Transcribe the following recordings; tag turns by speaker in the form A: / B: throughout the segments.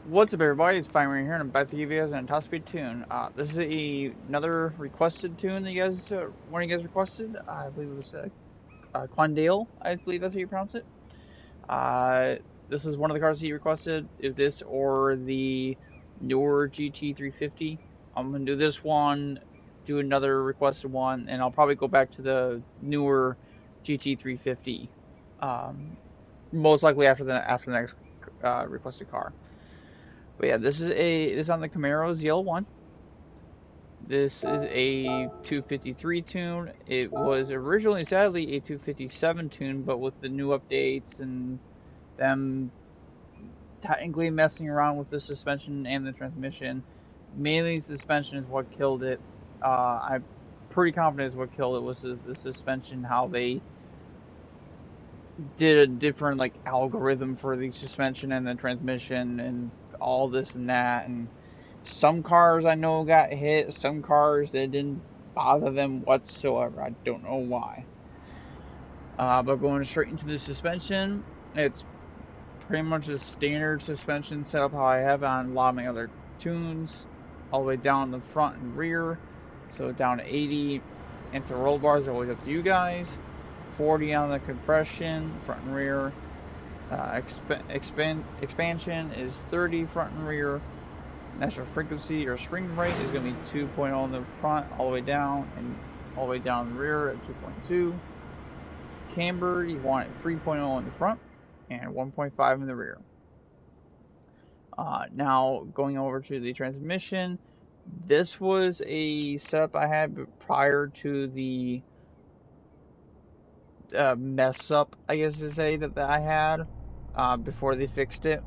A: What's up, everybody? It's Fine right here, and I'm back to give you guys an top speed tune. This is another requested tune that you guys, one of you guys requested. I believe it was Quandale, I believe that's how you pronounce it. Uh, this is one of the cars he requested. Is this or the newer GT350? I'm gonna do this one, do another requested one, and I'll probably go back to the newer GT350. Most likely after the next requested car. But yeah, this is on the Camaro ZL1. This is a 253 tune. It was originally, sadly, a 257 tune, but with the new updates and them technically messing around with the suspension and the transmission, mainly suspension is what killed it. I'm pretty confident is what killed it was the suspension, how they did a different like algorithm for the suspension and the transmission and all this and that. And some cars I know got hit, some cars it didn't bother them whatsoever. I don't know why. But going straight into the suspension, it's pretty much a standard suspension setup how I have on a lot of my other tunes, all the way down the front and rear. So down to 80, into roll bars, always up to you guys. 40 on the compression, front and rear. Expansion is 30 front and rear. Natural frequency or spring rate is going to be 2.0 in the front, all the way down, and all the way down the rear at 2.2. Camber, you want it 3.0 in the front and 1.5 in the rear. Now, going over to the transmission, this was a setup I had prior to the mess up, I guess to say, that I had before they fixed it.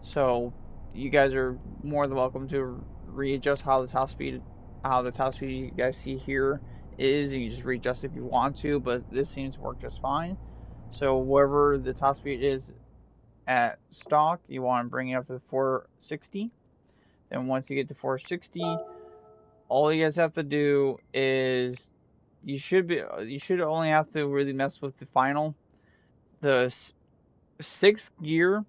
A: So you guys are more than welcome to readjust how the top speed you guys see here is, and you just readjust if you want to, but this seems to work just fine. So wherever the top speed is at stock, you want to bring it up to 460. Then once you get to 460, all you guys have to do is you should only have to really mess with the final. The sixth gear,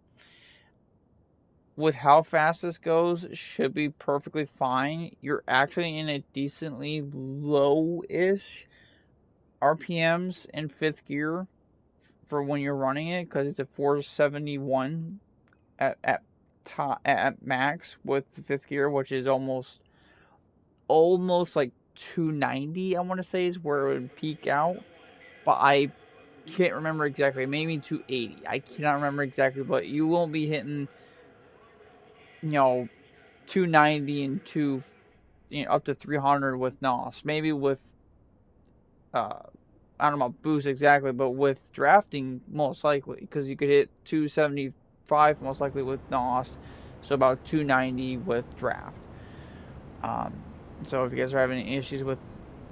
A: with how fast this goes, should be perfectly fine. You're actually in a decently low-ish RPMs in fifth gear for when you're running it, because it's a 471 at max with the fifth gear, which is almost like 290. I want to say is where it would peak out, but I can't remember exactly. Maybe 280. I cannot remember exactly, but you won't be hitting 290 and up to 300 with NOS. Maybe with I don't know about boost exactly, but with drafting most likely, because you could hit 275 most likely with NOS, so about 290 with draft. So if you guys are having any issues with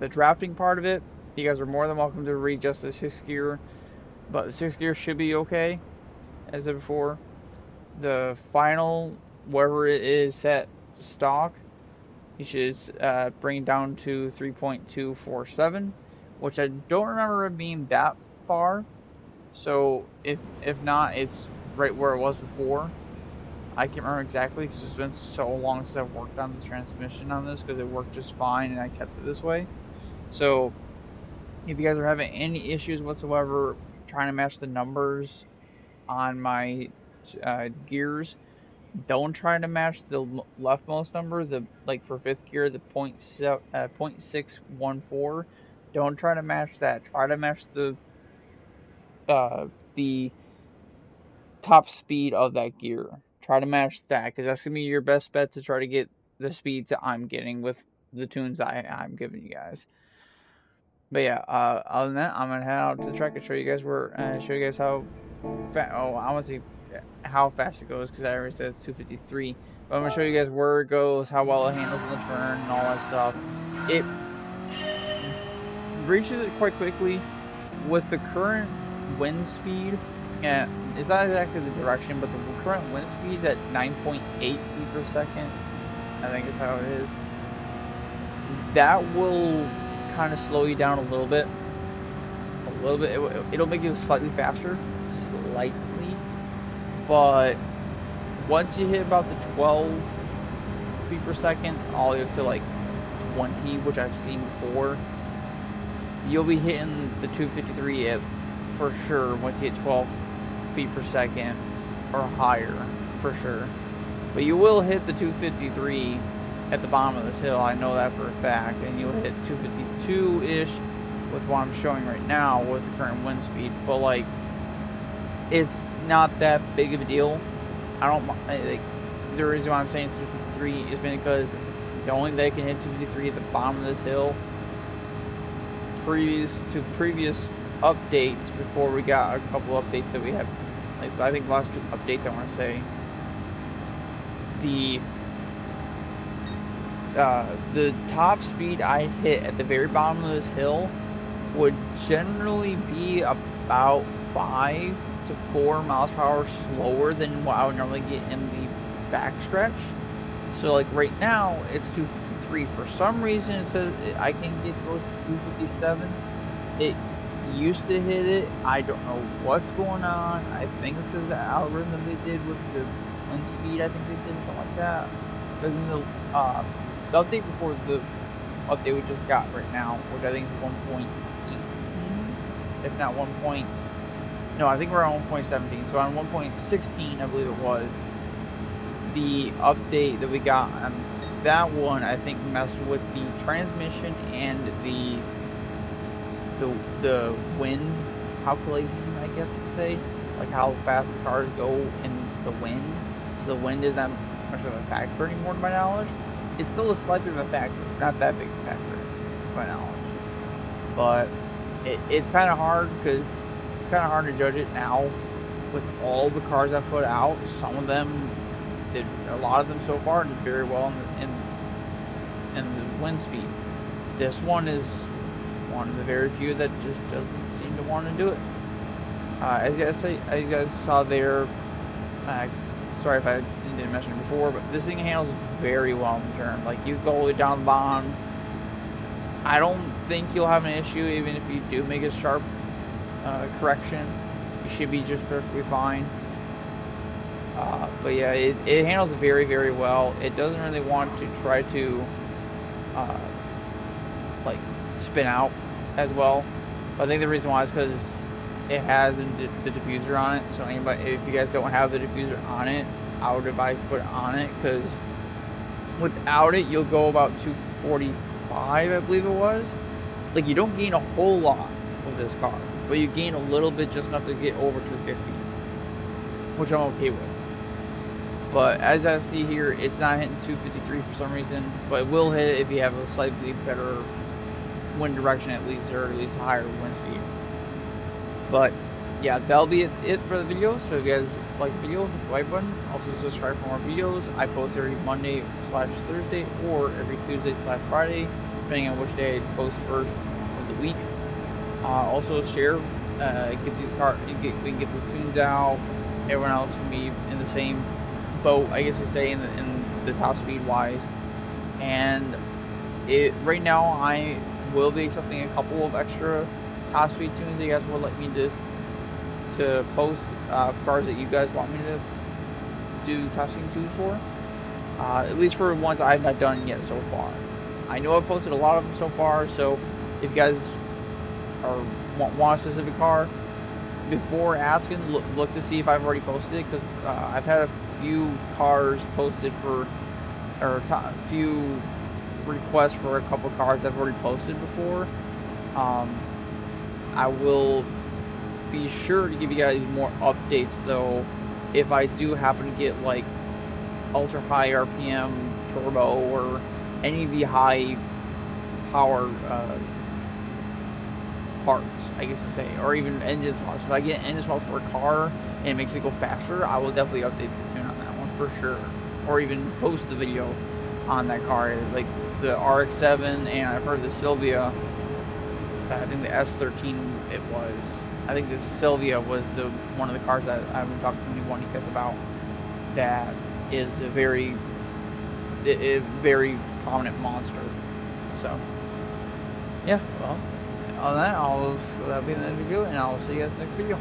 A: the drafting part of it, you guys are more than welcome to readjust the sixth gear, but the sixth gear should be okay as of before. The final, wherever it is set stock, you should bring it down to 3.247, which I don't remember it being that far. So if not, it's right where it was before. I can't remember exactly because it's been so long since I've worked on the transmission on this, because it worked just fine and I kept it this way. So if you guys are having any issues whatsoever trying to match the numbers on my gears, don't try to match the leftmost number, like for fifth gear, the 0.614. Don't try to match that. Try to match the top speed of that gear. Try to match that, because that's gonna be your best bet to try to get the speeds that I'm getting with the tunes I'm giving you guys. But yeah, other than that, I'm gonna head out to the track and show you guys how fast. Oh, I want to see how fast it goes, because I already said it's 253. But I'm gonna show you guys where it goes, how well it handles in the turn, and all that stuff. It reaches it quite quickly with the current wind speed. And it's not exactly the direction, but the current wind speed at 9.8 feet per second, I think is how it is. That will kind of slow you down a little bit. It'll make you slightly faster, slightly, but once you hit about the 12 feet per second, all the way up to like 20, which I've seen before, you'll be hitting the 253 for sure once you hit 12 feet per second or higher, for sure. But you will hit the 253 at the bottom of this hill, I know that for a fact, and you'll hit 252-ish with what I'm showing right now with the current wind speed. But like, it's not that big of a deal. I don't like, the reason why I'm saying it's 253 is because the only they can hit 253 at the bottom of this hill, previous updates, before we got a couple updates that we have, like I think the last 2 updates, I want to say, the top speed I hit at the very bottom of this hill would generally be about 5 to 4 miles per hour slower than what I would normally get in the backstretch. So like right now it's 253. For some reason it says I can get close to 257. It used to hit it. I don't know what's going on. I think it's because of the algorithm they did with the wind speed. I think they did something like that. Because in the update before the update we just got right now, which I think is 1.18, if not 1. No, I think we're on 1.17. So on 1.16, I believe it was, the update that we got on that one, I think messed with the transmission and the wind calculation, I guess you could say, like how fast the cars go in the wind. So the wind is not much of a factor anymore, to my knowledge. It's still a slight bit of a factor, not that big a factor, to my knowledge. But it's kind of hard because it's kind of hard to judge it now with all the cars I put out. Some of them did, a lot of them so far did very well in the wind speed. This one is one of the very few that just doesn't seem to want to do it. As you guys saw there, sorry if I didn't mention it before, but this thing handles very well in turn. Like, you go all the way down the bottom, I don't think you'll have an issue. Even if you do make a sharp correction, you should be just perfectly fine. But yeah, it handles very, very well. It doesn't really want to try to like spin out as well. But I think the reason why is because it has the diffuser on it. So anybody, if you guys don't have the diffuser on it, I would advise to put it on it, because without it you'll go about 245, I believe it was. Like, you don't gain a whole lot with this car, but you gain a little bit, just enough to get over 250, which I'm okay with. But as I see here, it's not hitting 253 for some reason, but it will hit it if you have a slightly better wind direction, at least, or at least a higher wind speed. But yeah, that'll be it for the video. So if you guys like the video, hit the like button. Also subscribe for more videos. I post every Monday/Thursday or every Tuesday/Friday, depending on which day I post first of the week. Also share, get these cars, we can get these tunes out. Everyone else can be in the same boat, I guess you say, in the top speed wise. And right now I will be accepting a couple of extra top speed tunes that you guys will let me to post cars that you guys want me to do top speed tunes for. At least for ones I've not done yet so far. I know I've posted a lot of them so far, so if you guys want a specific car, before asking, look to see if I've already posted it, because I've had a few cars posted for, or a few requests for a couple cars I've already posted before. I will be sure to give you guys more updates though, if I do happen to get like ultra high RPM turbo or any of the high power parts, I guess to say, or even engine swaps. If I get engine swaps for a car and it makes it go faster, I will definitely update the tune on that one for sure, or even post the video on that car, like the RX-7, and I've heard the Sylvia. I think the S13 it was. I think the Sylvia was the one of the cars that I've been talking to anyone you guys about. That is a very prominent monster. So yeah, well, on that, that'll be the end of the video, and I'll see you guys next video.